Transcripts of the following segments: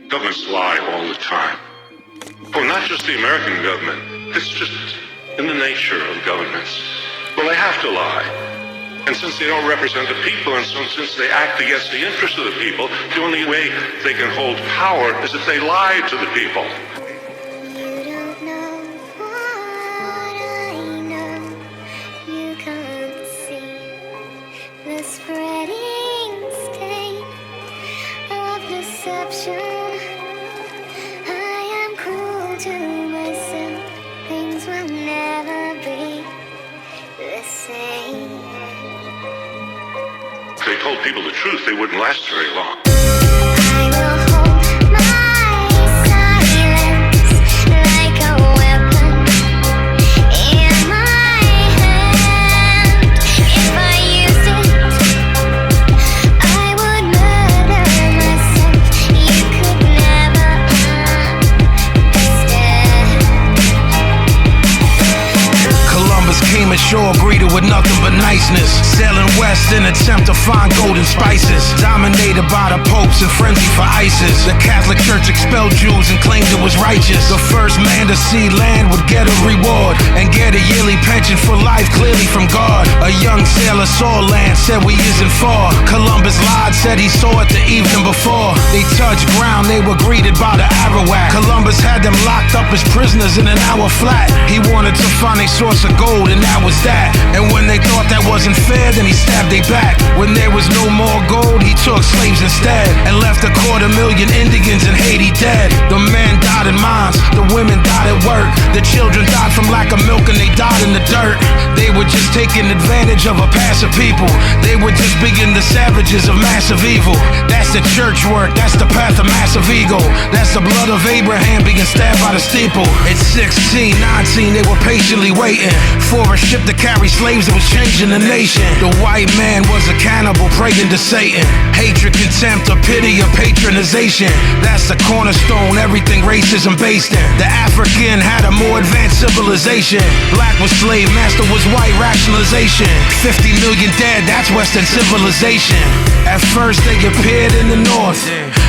Governments lie all the time. Well, not just the American government. It's just in the nature of governments. Well, they have to lie. And since they don't represent the people, and so since they act against the interests of the people, the only way they can hold power is if they lie to the people. You don't know what I know. You can't see the spreading stain of deception. I am cruel to myself. Things will never be the same. If they told people the truth, they wouldn't last very long. I will hold my silence like a weapon in my hand. If I used it, I would murder myself. You could never understand. Columbus came ashore greeted with nothing but niceness, sailing west in attempt to find golden spices, dominated by the popes and frenzy for ISIS. The Catholic Church expelled Jews and claimed it was righteous. The first man to see land would get a reward and get a yearly pension for life, clearly from God. A young sailor saw land, said we isn't far. Columbus lied, said he saw it the evening before. They touched ground, they were greeted by the Arawak. Columbus had them locked up as prisoners in an hour flat. He wanted to find a source of gold, and that was that. And when they thought that wasn't fair, then he stabbed they back. When there was no more gold, he took slaves instead and left 250,000 Indians in Haiti dead. The men died in mines, the women died at work, the children died from lack of milk and they died in the dirt. They were just taking advantage of a passive people. They were just being the savages of massive evil. That's the church work, that's the path of massive ego. That's the blood of Abraham being stabbed by the steeple. At 16, 19, they were patiently waiting for a ship to carry slaves that was changing the nation. The white man was a cannibal praying to Satan. Hatred, contempt, or pity, or patronization. That's the cornerstone everything racism based in. The African had a more advanced civilization. Black was slave, master was white rationalization. 50 million dead, that's Western civilization. At first they appeared in the north,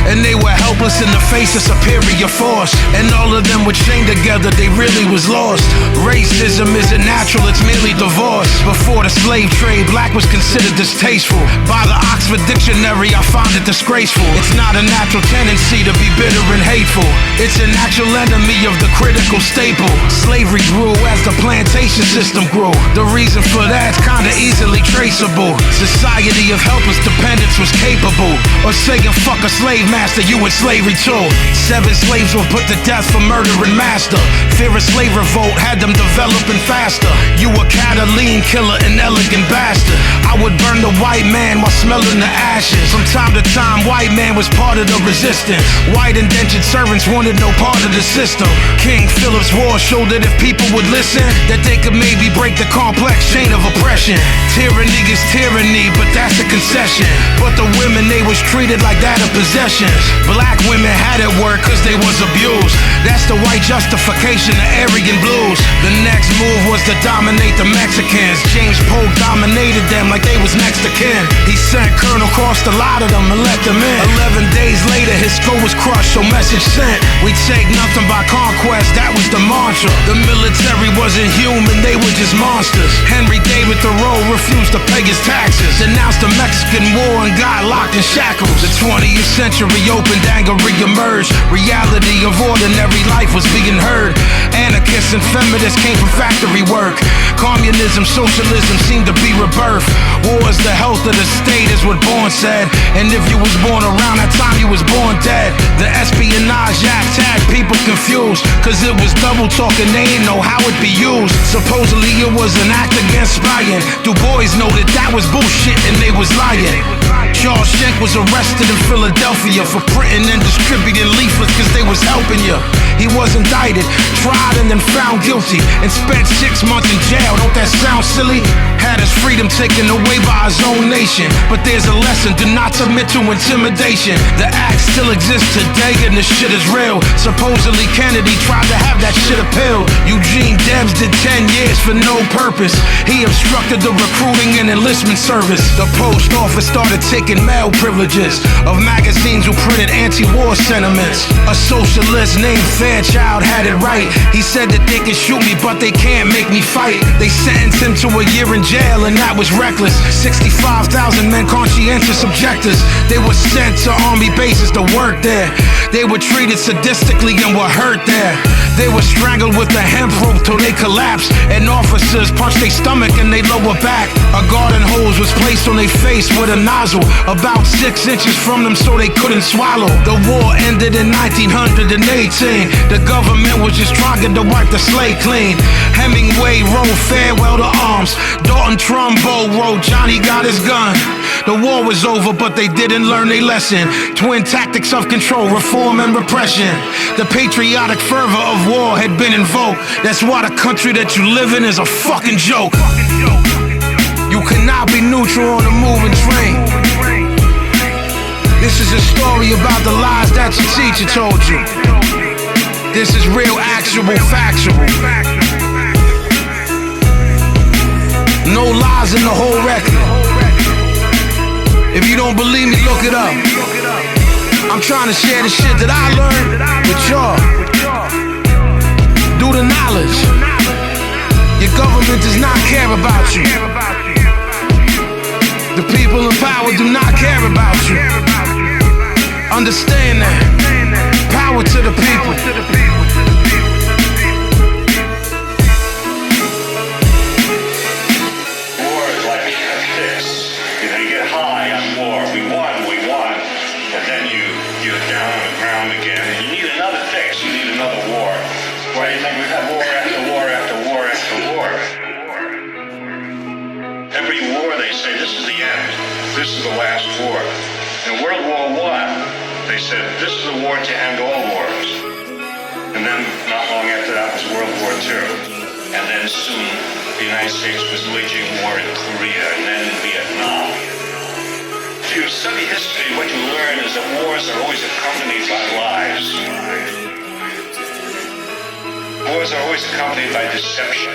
and they were helpless in the face of superior force. And all of them were chained together, they really was lost. Racism isn't natural, it's merely divorce. Before the slave trade, black was considered distasteful. By the Oxford Dictionary, I found it disgraceful. It's not a natural tendency to be bitter and hateful. It's a natural enemy of the critical staple. Slavery grew as the plantation system grew. The reason for that's kinda easily traceable. Society of helpless dependence was capable of saying fuck a slave master, you in slavery too. 7 slaves were put to death for murdering master. Fear of slave revolt had them developing faster. You a Catalan killer, an elegant bastard. I would burn the white man while smelling the ashes. From time to time, white man was part of the resistance. White indentured servants wanted no part of the system. King Philip's War showed that if people would listen, that they could maybe break the complex chain of oppression. Tyranny is tyranny, but that's a concession. But the women, they was treated like that of possessions. Black women had it work cause they was abused. That's the white justification of Aryan blues. The next move was to dominate the Mexicans. James Polk dominated them like they was next to kin. He sent Colonel Cross to lie to them and let them in. 11 days later his skull was crushed, so message sent. We take nothing by conquest, that was the mantra. The military wasn't human, they were just monsters. Henry David Thoreau refused to pay his taxes, denounced the Mexican War and got locked in shackles. The 20th century opened, anger re-emerged. Reality of ordinary life was being heard. Anarchists and feminists came from factory work. Communism, socialism seemed to be rebirth. War is the health of the state is what Bourne said. And if you was born around that time, you was born dead. The Espionage Act had people confused, cause it was double talking, they didn't know how it be used. Supposedly it was an act against spying. Du Bois noted that was bullshit and they was lying. Charles Schenck was arrested in Philadelphia for printing and distributing leaflets cause they was helping you. He was indicted, tried and then found guilty, and spent 6 months in jail. Don't that sound silly? Had his freedom taken away by his own nation. But there's a lesson, do not submit to intimidation. The act still exists today and the shit is real. Supposedly Kennedy tried to have that shit appealed. Eugene Debs did 10 years for no purpose. He obstructed the recruiting and enlistment service. The post office started taking taking male privileges of magazines who printed anti-war sentiments. A socialist named Fairchild had it right. He said that they can shoot me, but they can't make me fight. They sentenced him to a year in jail, and that was reckless. 65,000 men, conscientious objectors. They were sent to army bases to work there. They were treated sadistically and were hurt there. They were strangled with a hemp rope till they collapsed, and officers punched their stomach and their lower back. A garden hose was placed on their face with a nozzle about 6 inches from them so they couldn't swallow. The war ended in 1918. The government was just trying to wipe the slate clean. Hemingway wrote Farewell to Arms. Dalton Trumbo wrote Johnny Got His Gun. The war was over, but they didn't learn their lesson. Twin tactics of control, reform and repression. The patriotic fervor of war had been invoked. That's why the country that you live in is a fucking joke. You cannot be neutral on a moving train. This is a story about the lies that your teacher told you. This is real, actual, factual. No lies in the whole record. If you don't believe me, look it up. I'm trying to share the shit that I learned with y'all. Do the knowledge. Your government does not care about you. The people in power do not care about you. Understand that. Power to the people. War is like this. You know, you get high on war. We won. And then you're down on the ground again. And you need another fix. You need another war. Why do you think we've had war after war after war after war? Every war they say, this is the end. This is the last war. In World War I, they said, this is a war to end all wars. And then not long after that was World War II. And then soon the United States was waging war in Korea and then in Vietnam. If you study history, what you learn is that wars are always accompanied by lies. Wars are always accompanied by deception.